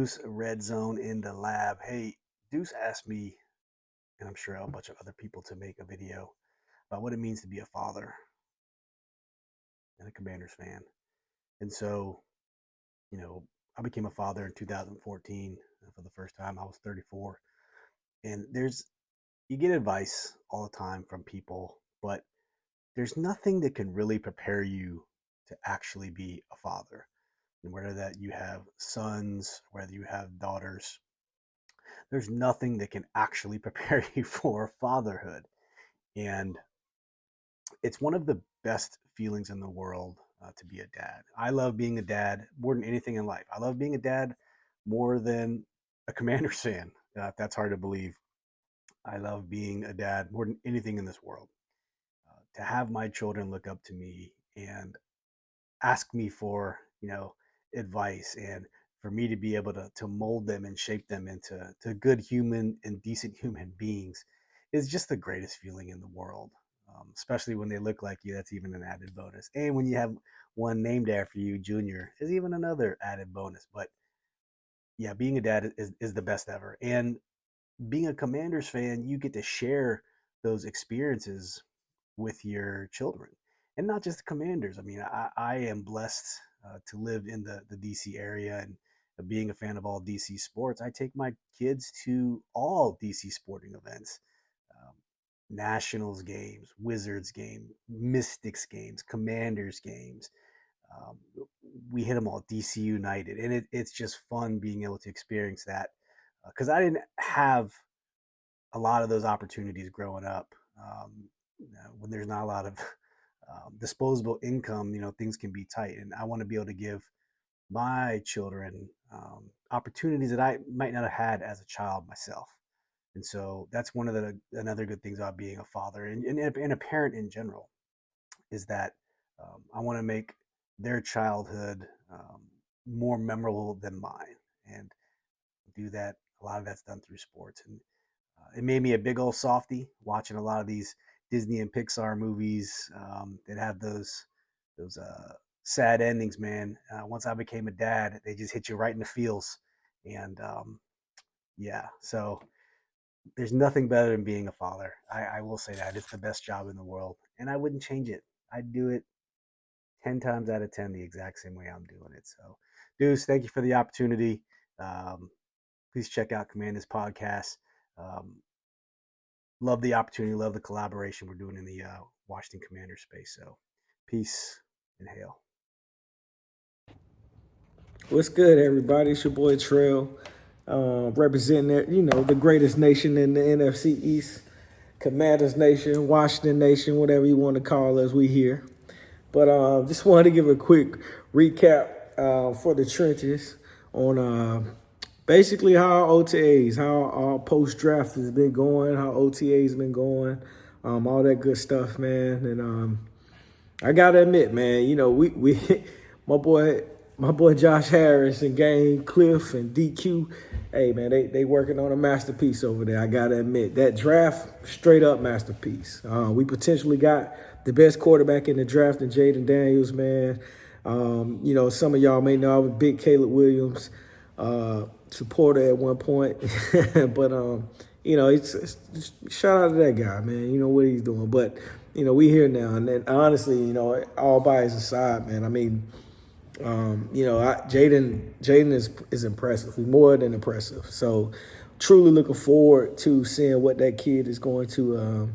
Deuce, Red Zone in the lab. Hey, Deuce asked me, and I'm sure a bunch of other people, to make a video about what it means to be a father and a Commanders fan. And so, you know, I became a father in 2014 for the first time. I was 34. And you get advice all the time from people, but there's nothing that can really prepare you to actually be a father. And whether that you have sons, whether you have daughters, there's nothing that can actually prepare you for fatherhood. And it's one of the best feelings in the world to be a dad. I love being a dad more than anything in life. I love being a dad more than a Commanders fan. If that's hard to believe. I love being a dad more than anything in this world. To have my children look up to me and ask me for, advice, and for me to be able to mold them and shape them into good human and decent human beings is just the greatest feeling in the world. Especially when they look like you, that's even an added bonus. And when you have one named after you, Junior, is even another added bonus. But yeah, being a dad is the best ever. And being a Commanders fan, you get to share those experiences with your children, and not just the Commanders. I mean, I am blessed to live in the DC area, and being a fan of all DC sports, I take my kids to all DC sporting events. Um, Nationals games, Wizards game, Mystics games, Commanders games. Um, we hit them all, DC United, and it's just fun being able to experience that because I didn't have a lot of those opportunities growing up. When there's not a lot of disposable income, things can be tight, and I want to be able to give my children opportunities that I might not have had as a child myself. And so that's one of the another good things about being a father and a parent in general is that I want to make their childhood more memorable than mine, and do that. A lot of that's done through sports, and it made me a big old softy watching a lot of these Disney and Pixar movies that have those sad endings. Man, once I became a dad, they just hit you right in the feels, and yeah, so there's nothing better than being a father. I will say that it's the best job in the world, and I wouldn't change it. I'd do it 10 times out of 10 the exact same way I'm doing it. So, Deuce, thank you for the opportunity. Um, Please check out Commanders podcast. Um, Love the opportunity, love the collaboration we're doing in the Washington Commander space. So, peace and hail. What's good, everybody? It's your boy Trail, representing the greatest nation in the NFC East, Commanders Nation, Washington Nation, whatever you want to call us. We here, but just wanted to give a quick recap for the trenches on basically how our OTAs, how our post draft has been going, how OTA's been going, all that good stuff, man, and I gotta admit, man, we my boy Josh Harris and Game Cliff and DQ, hey man, they working on a masterpiece over there. I gotta admit that draft straight up masterpiece. We potentially got the best quarterback in the draft in Jaden Daniels, man. Some of y'all may know I was a big Caleb Williams supporter at one point, but it's shout out to that guy, man. You know what he's doing, but we here now, and then honestly, all bias aside, man. I mean, Jaden is impressive. He's more than impressive. So, truly looking forward to seeing what that kid is going to,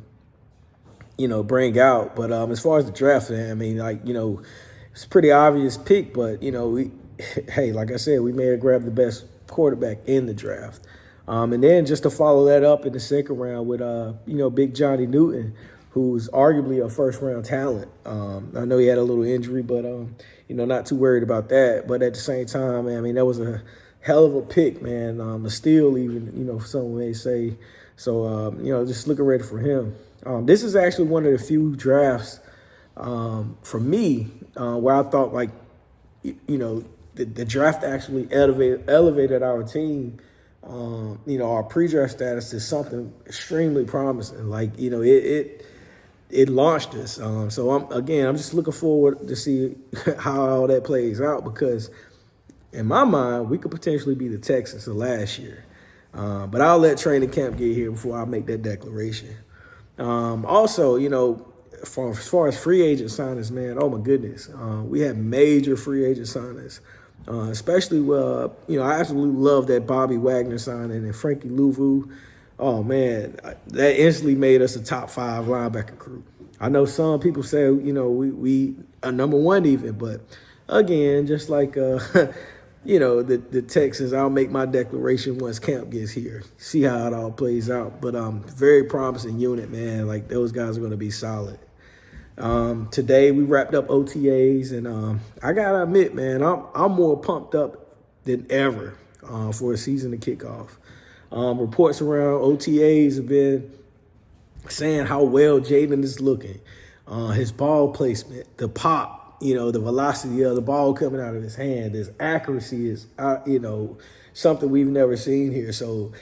bring out. But as far as the draft, I mean, it's a pretty obvious pick, but hey, like I said, we may have grabbed the best quarterback in the draft. And then just to follow that up in the second round with Big Johnny Newton, who's arguably a first round talent. I know he had a little injury, but not too worried about that. But at the same time, man, I mean, that was a hell of a pick, man. A steal, even some may say. So just looking ready for him. This is actually one of the few drafts for me where I thought the draft actually elevated our team. Our pre-draft status is something extremely promising. It launched us. So I'm just looking forward to see how all that plays out because in my mind, we could potentially be the Texans of last year. But I'll let training camp get here before I make that declaration. Also, as far as free agent signings, man, oh my goodness, we had major free agent signings. Especially, I absolutely love that Bobby Wagner signing and Frankie Louvu. Oh man, that instantly made us a top 5 linebacker crew. I know some people say, we are number 1 even, but again, just like the Texans, I'll make my declaration once camp gets here. See how it all plays out. But very promising unit, man. Like those guys are going to be solid. Today we wrapped up OTAs, and I gotta admit, man, I'm more pumped up than ever for a season to kick off. Reports around OTAs have been saying how well Jalen is looking, his ball placement, the pop, the velocity of the ball coming out of his hand, his accuracy is, something we've never seen here. So,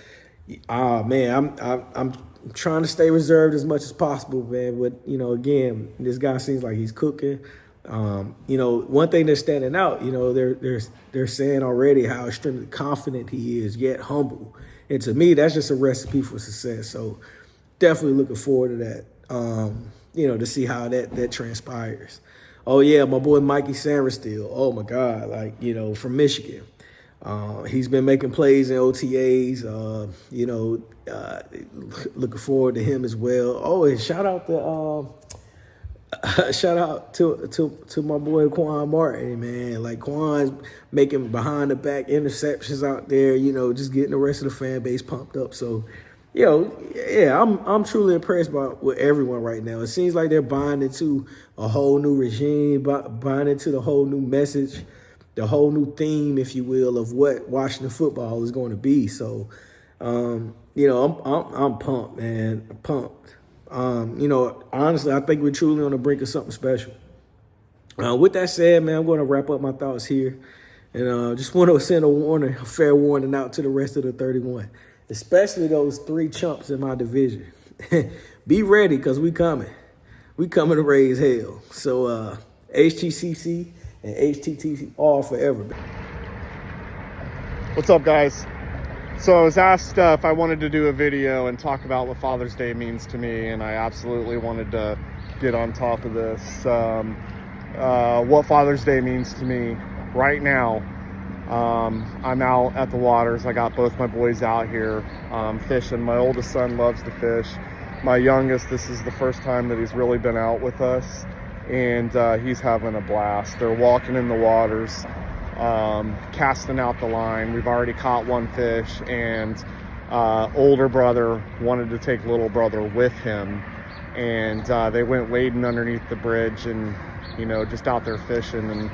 man, I'm trying to stay reserved as much as possible, man. But, again, this guy seems like he's cooking. One thing that's standing out, they're saying already how extremely confident he is, yet humble. And to me, that's just a recipe for success. So definitely looking forward to that, to see how that transpires. Oh, yeah, my boy Mikey Sainristil. Oh, my God, from Michigan. He's been making plays in OTAs, looking forward to him as well. Oh, and shout out to my boy Quan Martin, man. Like Quan's making behind the back interceptions out there, just getting the rest of the fan base pumped up. So, I'm truly impressed with everyone right now. It seems like they're buying into a whole new regime, buying into the whole new message, the whole new theme, if you will, of what Washington football is going to be. So, I'm pumped, man. I'm pumped. Honestly, I think we're truly on the brink of something special. With that said, man, I'm going to wrap up my thoughts here. And just want to send a fair warning out to the rest of the 31, especially those 3 chumps in my division. Be ready, because we coming. We coming to raise hell. So HTCC and HTTC all forever. What's up, guys? So I was asked if I wanted to do a video and talk about what Father's Day means to me, and I absolutely wanted to get on top of this. What Father's Day means to me right now, I'm out at the waters. I got both my boys out here fishing. My oldest son loves to fish. My youngest, this is the first time that he's really been out with us, and he's having a blast. They're walking in the waters, casting out the line. We've already caught 1 fish, and older brother wanted to take little brother with him, and they went wading underneath the bridge and just out there fishing. And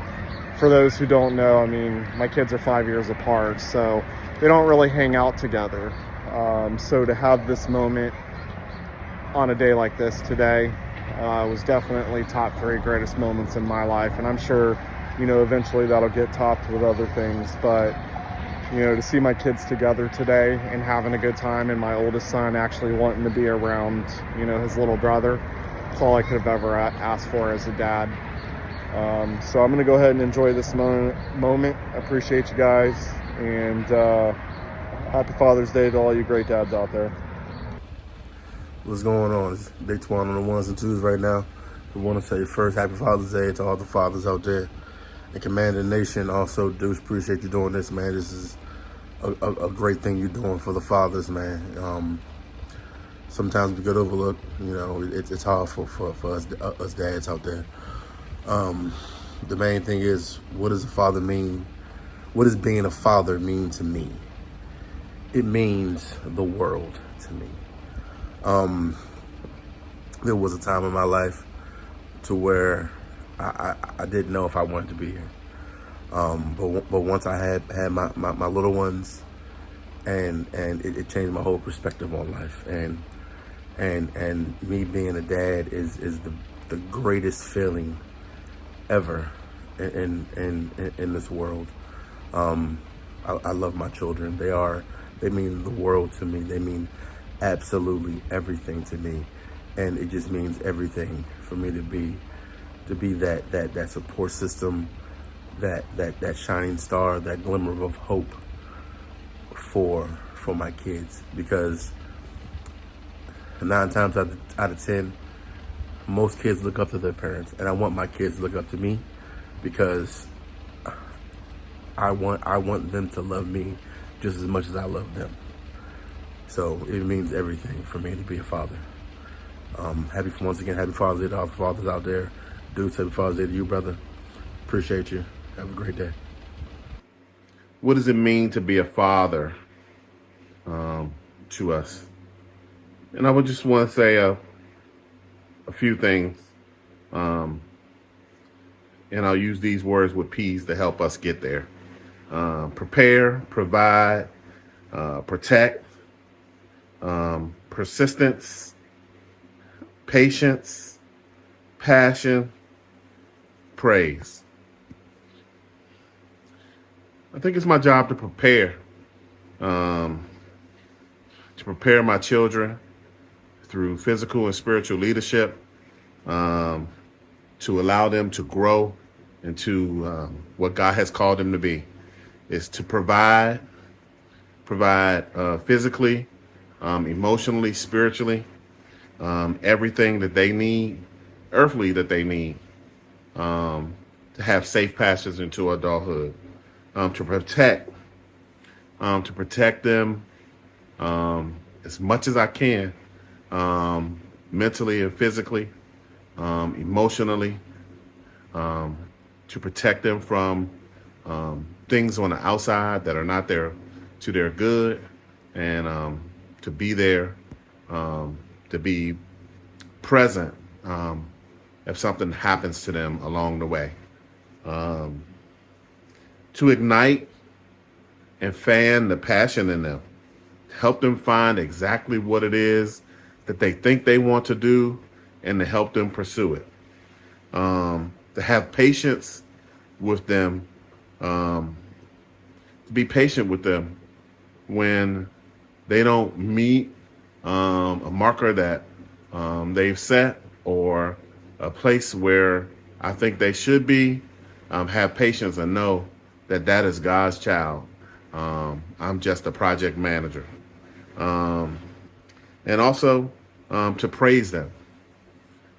for those who don't know, I mean, my kids are 5 years apart, so they don't really hang out together. So to have this moment on a day like this today was definitely top 3 greatest moments in my life, and I'm sure eventually that'll get topped with other things. But to see my kids together today and having a good time, and my oldest son actually wanting to be around his little brother, it's all I could have ever asked for as a dad. So I'm gonna go ahead and enjoy this moment. I appreciate you guys, and happy Father's Day to all you great dads out there. What's going on? It's Big Twan on the 1s and 2s right now. We want to say first, happy Father's Day to all the fathers out there. And Commander Nation, also, Deuce, appreciate you doing this, man. This is a great thing you're doing for the fathers, man. Sometimes we get overlooked. It's hard for us dads out there. The main thing is, what does a father mean? What does being a father mean to me? It means the world to me. There was a time in my life to where I didn't know if I wanted to be here. But once I had my little ones, and it changed my whole perspective on life. And me being a dad is the greatest feeling ever in this world. I love my children. They mean the world to me. They mean absolutely everything to me, and it just means everything for me to be that support system, that shining star, that glimmer of hope for my kids, because 9 times out of 10, most kids look up to their parents, and I want my kids to look up to me, because I want them to love me just as much as I love them. So it means everything for me to be a father. Once again, happy Father's Day to all the fathers out there. Deuce, happy Father's Day to you, brother. Appreciate you. Have a great day. What does it mean to be a father to us? And I would just want to say a few things. And I'll use these words with P's to help us get there. Prepare, provide, protect, persistence, patience, passion, praise. I think it's my job to prepare my children through physical and spiritual leadership, to allow them to grow into what God has called them to be, is to provide physically, emotionally, spiritually, everything that they need, earthly that they need, to have safe passage into adulthood, to protect them as much as I can, mentally and physically, emotionally, to protect them from things on the outside that are not to their good, and to be there, to be present if something happens to them along the way, to ignite and fan the passion in them, help them find exactly what it is that they think they want to do, and to help them pursue it. To have patience with them, to be patient with them when they don't meet a marker that they've set, or a place where I think they should be. Have patience and know that that is God's child. I'm just a project manager. And also to praise them,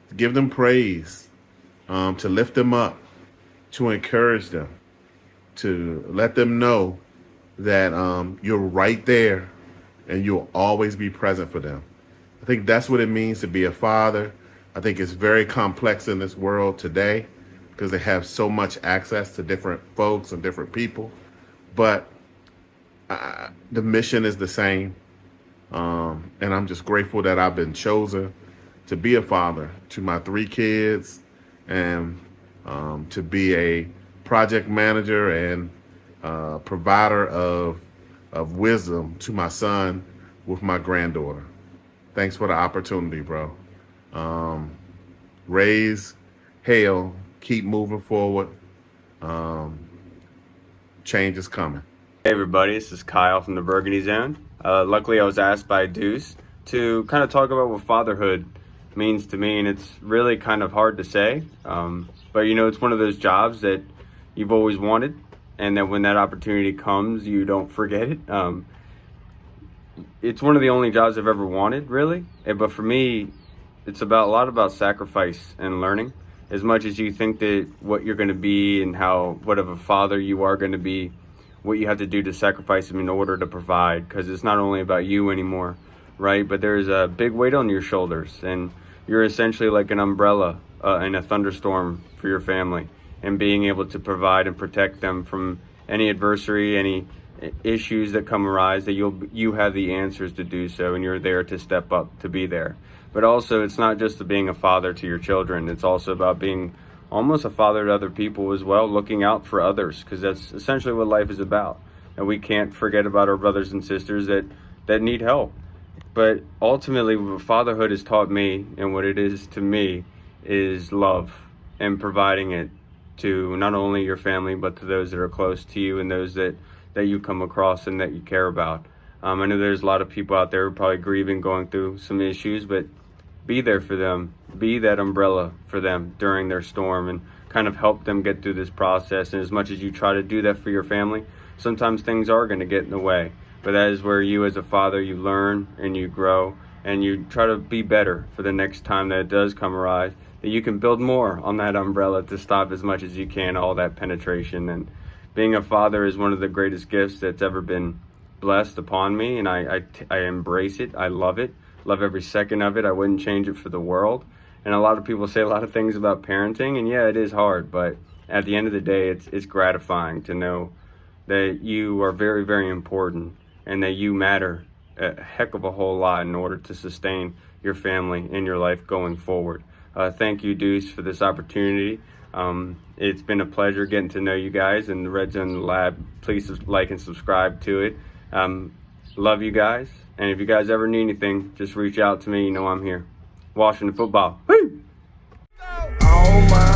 to give them praise, to lift them up, to encourage them, to let them know that you're right there and you'll always be present for them. I think that's what it means to be a father. I think it's very complex in this world today because they have so much access to different folks and different people. But the mission is the same. And I'm just grateful that I've been chosen to be a father to my 3 kids, and to be a project manager and provider of wisdom to my son with my granddaughter. Thanks for the opportunity, bro. Raise, hail, keep moving forward. Change is coming. Hey everybody, this is Kyle from the Burgundy Zone. Luckily I was asked by Deuce to kind of talk about what fatherhood means to me, and it's really kind of hard to say, but you know, it's one of those jobs that you've always wanted, and that when that opportunity comes, you don't forget it. It's one of the only jobs I've ever wanted, really, but for me, it's a lot about sacrifice and learning. As much as you think that what you're going to be and what of a father you are going to be, what you have to do to sacrifice them in order to provide, because it's not only about you anymore, right? But there's a big weight on your shoulders, and you're essentially like an umbrella in a thunderstorm for your family, and being able to provide and protect them from any adversity, any issues that arise, that you have the answers to do so, and you're there to step up to be there. But also, it's not just being a father to your children, it's also about being almost a father to other people as well, looking out for others, because that's essentially what life is about. And we can't forget about our brothers and sisters that need help. But ultimately, what fatherhood has taught me, and what it is to me, is love, and providing it to not only your family, but to those that are close to you, and those that you come across and that you care about. I know there's a lot of people out there who are probably grieving, going through some issues, but be there for them, be that umbrella for them during their storm, and kind of help them get through this process. And as much as you try to do that for your family, sometimes things are going to get in the way. But that is where you as a father, you learn and you grow, and you try to be better for the next time that it does come arise, that you can build more on that umbrella to stop as much as you can all that penetration. And being a father is one of the greatest gifts that's ever been blessed upon me, and I embrace it. I love it. Love every second of it. I wouldn't change it for the world. And a lot of people say a lot of things about parenting, and yeah, it is hard, but at the end of the day, it's gratifying to know that you are very, very important and that you matter a heck of a whole lot in order to sustain your family and your life going forward. Thank you, Deuce, for this opportunity. It's been a pleasure getting to know you guys in the Red Zone Lab. Please like and subscribe to it. Love you guys. And if you guys ever need anything, just reach out to me. You know I'm here. Washington football. Woo! Oh my